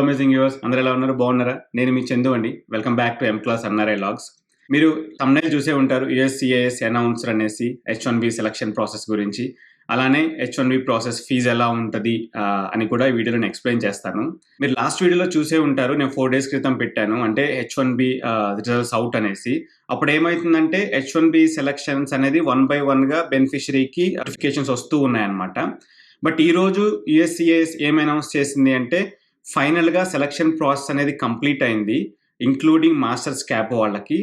Amazing viewers అందరూ ఎలా ఉన్నారు? బాగున్నారా? నేను మీ చందు అండి. Welcome back to M class NRI logs. మీరు థంబ్‌నెయిల్ చూసే ఉంటారు. యూఎస్‌సీఐఎస్ అనౌన్స్డ్ అనేసి H1B సెలక్షన్ ప్రాసెస్ గురించి. అలానే H1B ప్రాసెస్ ఫీజ్ ఎలా ఉంటది అని కూడా ఈ వీడియోలో నేను ఎక్స్‌ప్లెయిన్ చేస్తాను. మీరు లాస్ట్ వీడియోలో చూసే ఉంటారు. నేను 4 డేస్ క్రితం పెట్టాను. అంటే H1B రిజల్ట్స్ అవుట్ అనేసి. అప్పుడు ఏమైతుందంటే H1B సెలక్షన్స్ అనేది వన్ బై వన్‌గా బెనిఫిషరీకి నోటిఫికేషన్స్ వస్తూ ఉన్నాయన్నమాట. బట్ ఈరోజు యూఎస్‌సీఐఎస్ ఏం అనౌన్స్ చేసింది అంటే ఫైనల్‌గా సెలక్షన్ ప్రాసెస్ అనేది కంప్లీట్ అయింది. ఇంక్లూడింగ్ మాస్టర్స్ క్యాప్ వాళ్ళకి.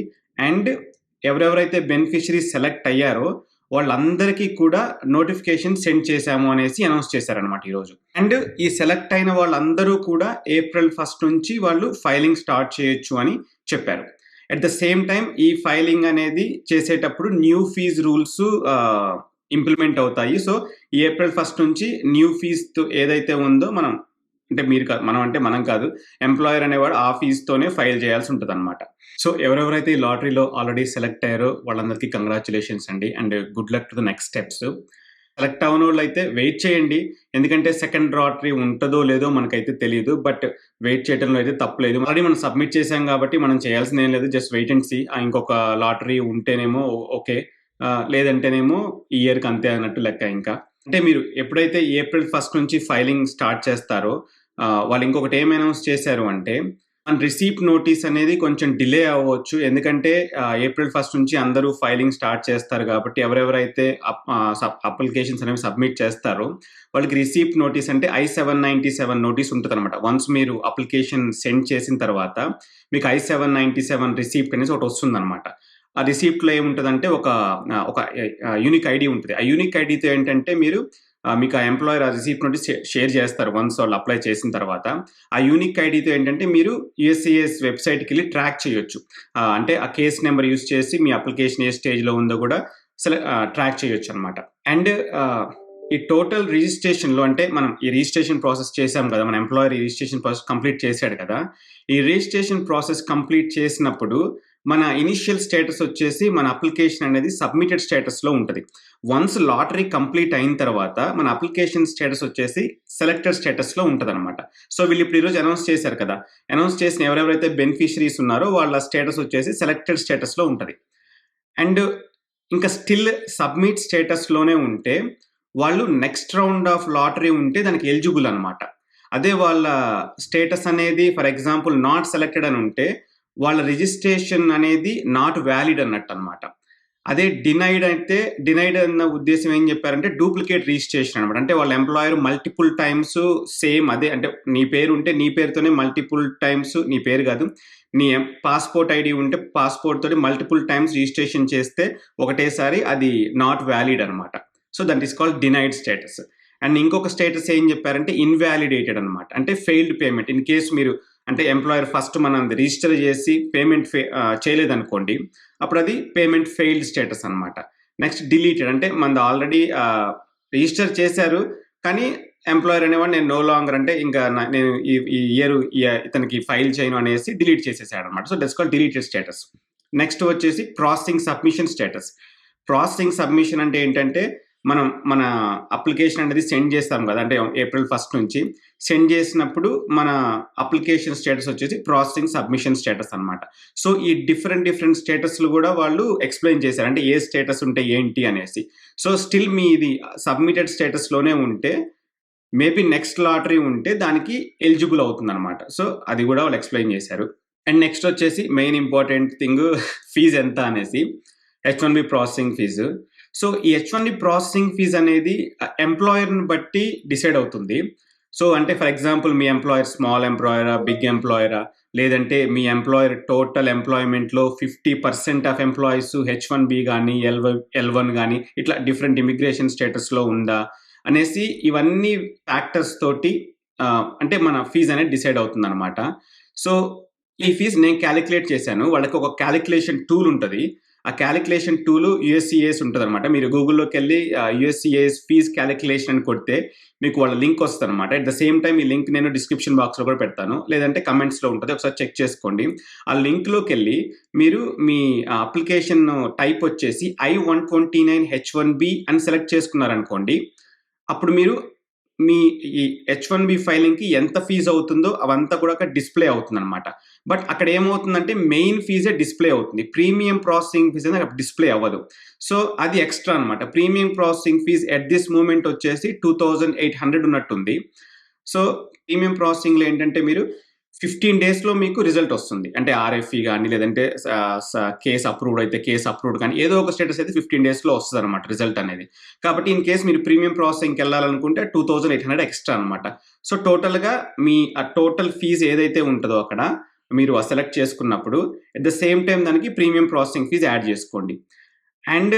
అండ్ ఎవరెవరైతే బెనిఫిషరీస్ సెలెక్ట్ అయ్యారో వాళ్ళందరికీ కూడా నోటిఫికేషన్ సెండ్ చేశాము అనేసి అనౌన్స్ చేశారనమాట ఈరోజు. అండ్ ఈ సెలెక్ట్ అయిన వాళ్ళందరూ కూడా ఏప్రిల్ 1 నుంచి వాళ్ళు ఫైలింగ్ స్టార్ట్ చేయొచ్చు అని చెప్పారు. అట్ ద సేమ్ టైం ఈ ఫైలింగ్ అనేది చేసేటప్పుడు న్యూ ఫీజ్ రూల్స్ ఇంప్లిమెంట్ అవుతాయి. సో ఈ ఏప్రిల్ 1 నుంచి న్యూ ఫీజ్ ఏదైతే ఉందో మనం కాదు, ఎంప్లాయర్ అనేవాడు ఆ ఫీజుతోనే ఫైల్ చేయాల్సి ఉంటుంది అనమాట. సో ఎవరెవరైతే ఈ లాటరీలో ఆల్రెడీ సెలెక్ట్ అయ్యారో వాళ్ళందరికీ కంగ్రాచులేషన్స్ అండి. And good luck to the next steps. Select అవ్వని వాళ్ళు అయితే వెయిట్ చేయండి. ఎందుకంటే సెకండ్ లాటరీ ఉంటుందో లేదో మనకైతే తెలియదు. బట్ వెయిట్ చేయడంలో అయితే తప్పలేదు. ఆల్రెడీ మనం సబ్మిట్ చేసాం కాబట్టి మనం చేయాల్సింది ఏం లేదు. Just wait and see. ఇంకొక లాటరీ ఉంటేనేమో ఓకే, లేదంటేనేమో ఈ ఇయర్కి అంతే అన్నట్టు లెక్క. ఇంకా అంటే మీరు ఎప్పుడైతే ఏప్రిల్ 1 నుంచి ఫైలింగ్ స్టార్ట్ చేస్తారో వాళ్ళు ఇంకొకటి ఏం అనౌన్స్ చేశారు అంటే రిసీప్ట్ నోటీస్ అనేది కొంచెం డిలే అవ్వచ్చు. ఎందుకంటే ఏప్రిల్ 1 నుంచి అందరూ ఫైలింగ్ స్టార్ట్ చేస్తారు కాబట్టి ఎవరెవరైతే అప్లికేషన్స్ అనేవి సబ్మిట్ చేస్తారో వాళ్ళకి రిసీప్ట్ నోటీస్ అంటే I-797 నోటీస్ ఉంటుంది అనమాట. వన్స్ మీరు అప్లికేషన్ సెండ్ చేసిన తర్వాత మీకు I-797 రిసీప్ట్ అనేసి ఒకటి వస్తుంది అనమాట. ఆ రిసీప్ట్లో ఏముంటుందంటే ఒక యూనిక్ ఐడి ఉంటుంది. ఆ యూనిక్ ఐడితో ఏంటంటే మీకు ఆ ఎంప్లాయర్ ఆ రిసీప్ట్ నోటీస్ షేర్ చేస్తారు వన్స్ వాళ్ళు అప్లై చేసిన తర్వాత. ఆ యూనిక్ ఐడితో ఏంటంటే మీరు యూఎస్‌సీఐఎస్ వెబ్సైట్కి వెళ్ళి ట్రాక్ చేయొచ్చు. అంటే ఆ కేస్ నెంబర్ యూస్ చేసి మీ అప్లికేషన్ ఏ స్టేజ్లో ఉందో కూడా ట్రాక్ చేయొచ్చు అనమాట. అండ్ ఈ టోటల్ రిజిస్ట్రేషన్లో అంటే మనం ఈ రిజిస్ట్రేషన్ ప్రాసెస్ చేసాం కదా, మన ఎంప్లాయర్ ఈ రిజిస్ట్రేషన్ ప్రాసెస్ కంప్లీట్ చేశాడు కదా. ఈ రిజిస్ట్రేషన్ ప్రాసెస్ కంప్లీట్ చేసినప్పుడు మన ఇనిషియల్ స్టేటస్ వచ్చేసి మన అప్లికేషన్ అనేది సబ్మిటెడ్ స్టేటస్లో ఉంటుంది. వన్స్ లాటరీ కంప్లీట్ అయిన తర్వాత మన అప్లికేషన్ స్టేటస్ వచ్చేసి సెలెక్టెడ్ స్టేటస్లో ఉంటుంది అనమాట. సో వీళ్ళు ఇప్పుడు ఈరోజు అనౌన్స్ చేశారు కదా, అనౌన్స్ చేసిన ఎవరెవరైతే బెనిఫిషరీస్ ఉన్నారో వాళ్ళ స్టేటస్ వచ్చేసి సెలెక్టెడ్ స్టేటస్లో ఉంటుంది. అండ్ ఇంకా స్టిల్ సబ్మిట్ స్టేటస్లోనే ఉంటే వాళ్ళు నెక్స్ట్ రౌండ్ ఆఫ్ లాటరీ ఉంటే దానికి ఎలిజిబుల్ అనమాట. అదే వాళ్ళ స్టేటస్ అనేది ఫర్ ఎగ్జాంపుల్ నాట్ సెలెక్టెడ్ అని ఉంటే వాళ్ళ రిజిస్ట్రేషన్ అనేది నాట్ వ్యాలిడ్ అన్నట్టు అనమాట. అదే డినైడ్ అయితే డినైడ్ అన్న ఉద్దేశం ఏం చెప్పారంటే డూప్లికేట్ రిజిస్ట్రేషన్ అనమాట. అంటే వాళ్ళ ఎంప్లాయర్ మల్టిపుల్ టైమ్స్ సేమ్ అదే అంటే నీ పేరు ఉంటే నీ పేరుతోనే మల్టిపుల్ టైమ్స్, నీ పేరు కాదు, నీ పాస్పోర్ట్ ఐడి ఉంటే పాస్పోర్ట్ తోటి మల్టిపుల్ టైమ్స్ రిజిస్ట్రేషన్ చేస్తే ఒకటేసారి అది నాట్ వ్యాలిడ్ అనమాట. So that is called denied status. And ఇంకొక స్టేటస్ ఏం చెప్పారంటే ఇన్వాలిడేటెడ్ అనమాట. అంటే ఫెయిల్డ్ పేమెంట్. ఇన్ కేస్ మీరు అంటే ఎంప్లాయర్ ఫస్ట్ మనం రిజిస్టర్ చేసి పేమెంట్ చేయలేదనుకోండి, అప్పుడు అది పేమెంట్ ఫెయిల్డ్ స్టేటస్ అనమాట. నెక్స్ట్ డిలీటెడ్ అంటే మనది ఆల్రెడీ రిజిస్టర్ చేశారు కానీ ఎంప్లాయర్ అనేవాడు నేను నో లాంగర్ అంటే ఇంకా నేను ఈ ఇయర్ ఇతనికి ఫైల్ చేయను అనేసి డిలీట్ చేసేసాడు అనమాట. So that's called deleted status. Next వచ్చేసి processing submission status. Processing submission అంటే ఏంటంటే మనం మన అప్లికేషన్ అనేది సెండ్ చేస్తాం కదా, అంటే ఏప్రిల్ 1 నుంచి సెండ్ చేసినప్పుడు మన అప్లికేషన్ స్టేటస్ వచ్చేసి ప్రాసెసింగ్ సబ్మిషన్ స్టేటస్ అనమాట. సో ఈ డిఫరెంట్ స్టేటస్లు కూడా వాళ్ళు ఎక్స్ప్లెయిన్ చేశారు, అంటే ఏ స్టేటస్ ఉంటే ఏంటి అనేసి. సో స్టిల్ మీ ఇది సబ్మిటెడ్ స్టేటస్లోనే ఉంటే మేబీ నెక్స్ట్ లాటరీ ఉంటే దానికి ఎలిజిబుల్ అవుతుంది అనమాట. సో అది కూడా వాళ్ళు ఎక్స్ప్లెయిన్ చేశారు. అండ్ నెక్స్ట్ వచ్చేసి మెయిన్ ఇంపార్టెంట్ థింగ్ ఫీజు ఎంత అనేసి, H1B ప్రాసెసింగ్ ఫీజు. సో ఈ H1B ప్రాసెసింగ్ ఫీజు అనేది ఎంప్లాయర్ని బట్టి డిసైడ్ అవుతుంది. సో అంటే ఫర్ ఎగ్జాంపుల్ మీ ఎంప్లాయర్ స్మాల్ ఎంప్లాయరా, బిగ్ ఎంప్లాయరా, లేదంటే మీ ఎంప్లాయర్ టోటల్ ఎంప్లాయ్మెంట్లో 50% ఆఫ్ ఎంప్లాయీస్ H1B కానీ L1 కానీ ఇట్లా డిఫరెంట్ ఇమిగ్రేషన్ స్టేటస్లో ఉందా అనేసి ఇవన్నీ ఫ్యాక్టర్స్ తోటి అంటే మన ఫీజు అనేది డిసైడ్ అవుతుంది అనమాట. సో ఈ ఫీజు నేను క్యాలిక్యులేట్ చేశాను. వాళ్ళకి ఒక క్యాలిక్యులేషన్ టూల్ ఉంటుంది. ఆ క్యాలిక్యులేషన్ టూల్ యూఎస్‌సీఐఎస్ ఉంటుంది అనమాట. మీరు గూగుల్లోకి వెళ్ళి యూఎస్‌సీఐఎస్ ఫీజ్ క్యాలిక్యులేషన్ అని కొడితే మీకు వాళ్ళ లింక్ వస్తుంది అనమాట. అట్ ద సేమ్ టైం ఈ లింక్ నేను డిస్క్రిప్షన్ బాక్స్లో కూడా పెడతాను, లేదంటే కమెంట్స్లో ఉంటుంది, ఒకసారి చెక్ చేసుకోండి. ఆ లింక్లోకి వెళ్ళి మీరు మీ అప్లికేషన్ టైప్ వచ్చేసి I-129 H1B అని సెలెక్ట్ చేసుకున్నారనుకోండి, అప్పుడు మీరు మీ ఈ H1B ఫైలింగ్‌కి ఎంత ఫీజ్ అవుతుందో అవంతా కూడా అక్కడ డిస్‌ప్లే అవుతుందనమాట. బట్ అక్కడ ఏమవుతుందంటే మెయిన్ ఫీజే డిస్‌ప్లే అవుతుంది. ప్రీమియం ప్రాసెసింగ్ ఫీజ్ అనేది అక్కడ డిస్‌ప్లే అవ్వదు. సో, అది ఎక్స్‌ట్రా అనమాట. Premium processing fee at this moment వచ్చేసి 2800 ఉన్నట్టుంది. సో, ప్రీమియం ప్రాసెసింగ్‌లో ఏంటంటే మీరు 15 డేస్‌లో మీకు రిజల్ట్ వస్తుంది. అంటే ఆర్ఎఫ్ఈ గాని లేదంటే స స కేస్ అప్రూవ్డ్ అయితే కేస్ అప్రూవ్డ్ కానీ ఏదో ఒక స్టేటస్ అయితే 15 డేస్‌లో వస్తదనమాట రిజల్ట్ అనేది. కాబట్టి ఇన్ కేస్ మీరు ప్రీమియం ప్రాసెసింగ్‌కెళ్ళాలనుకుంటే 2800 ఎక్స్‌ట్రా అనమాట. సో, టోటల్‌గా మీ ఆ టోటల్ ఫీజ్ ఏదైతే ఉంటదో అక్కడ మీరు సెలెక్ట్ చేసుకున్నప్పుడు అట్ ద సేమ్ టైమ్ దానికి ప్రీమియం ప్రాసెసింగ్ ఫీజ్ యాడ్ చేసుకోండి. అండ్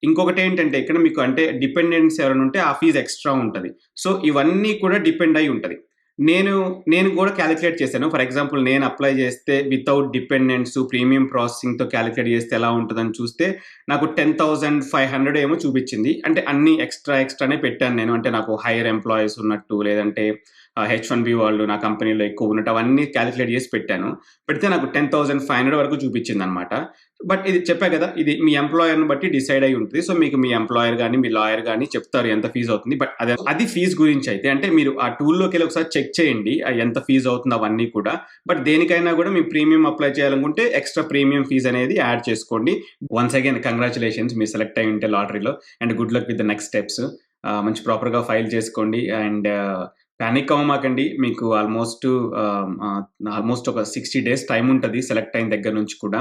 ఇంకొకటేంటంటే ఇక్కడ మీకు అంటే డిపెండెంట్స్ ఎవరైనా ఉంటే ఆ ఫీజ్ ఎక్స్‌ట్రా ఉంటది. సో, ఇవన్నీ కూడా డిపెండ్ అయ్యి ఉంటది. నేను నేను కూడా కాలిక్యులేట్ చేశాను. ఫర్ ఎగ్జాంపుల్ నేను అప్లై చేస్తే వితౌట్ డిపెండెంట్స్ ప్రీమియం ప్రాసెసింగ్‌తో కాలిక్యులేట్ చేస్తే ఎలా ఉంటదని చూస్తే నాకు 10,500 ఏమో చూపించింది. అంటే అన్నీ ఎక్స్‌ట్రానే పెట్టాను నేను. అంటే నాకు హైయర్ ఎంప్లాయీస్ ఉన్నట్టు లేదంటే H1B వాళ్ళు నా కంపెనీలో ఎక్కువ ఉన్నట్టు అవన్నీ కాలిక్యులేట్ చేసి పెట్టాను. పెడితే నాకు 10,500 వరకు చూపించిందనమాట. బట్ ఇది చెప్పా కదా! ఇది మీ ఎంప్లాయర్‌ని బట్టి డిసైడ్ అయ్యి ఉంటది. సో, మీకు మీ ఎంప్లాయర్ గాని, మీ లాయర్ గాని చెప్తారు ఎంత ఫీజ్ అవుతుంది. బట్ అది ఫీజ్ గురించయితే. అంటే మీరు ఆ టూల్‌లోకెళ్ళి ఒకసారి చెక్ చేయండి. ఎంత ఫీజ్ అవుతుంది అవన్నీ కూడా. బట్ దేనికైనా కూడా మీ ప్రీమియం అప్లై చేయాలనుకుంటే ఎక్స్‌ట్రా ప్రీమియం ఫీజ్ అనేది యాడ్ చేసుకోండి. వన్స్ అగైన్ కంగ్రాచ్యులేషన్స్ మీరు సెలెక్ట్ అయ్యి ఉంటే లాటరీలో. And good luck with the next steps. మంచి ప్రాపర్‌గా ఫైల్ చేసుకోండి. అండ్ పానిక్ అవ్వమాకండి. మీకు ఆల్మోస్ట్ ఒక 60 డేస్ టైమ్ ఉంటది సెలెక్ట్ అయిన దగ్గర నుంచి కూడా.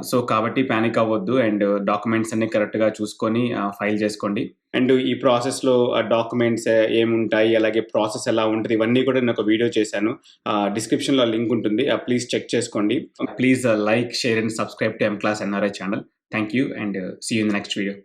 సో, కాబట్టి పానిక్ అవ్వొద్దు. అండ్ డాక్యుమెంట్స్ అన్నీ కరెక్ట్‌గా చూసుకొని ఫైల్ చేసుకోండి. అండ్ ఈ ప్రాసెస్‌లో డాక్యుమెంట్స్ ఏముంటాయి, అలాగే ప్రాసెస్ ఎలా ఉంటది, ఇవన్నీ కూడా నేను ఒక వీడియో చేశాను. డిస్క్రిప్షన్‌లో లింక్ ఉంటుంది. ప్లీజ్ చెక్ చేసుకోండి. Please like, share and subscribe to M class NRI channel. Thank you and see you in the next video.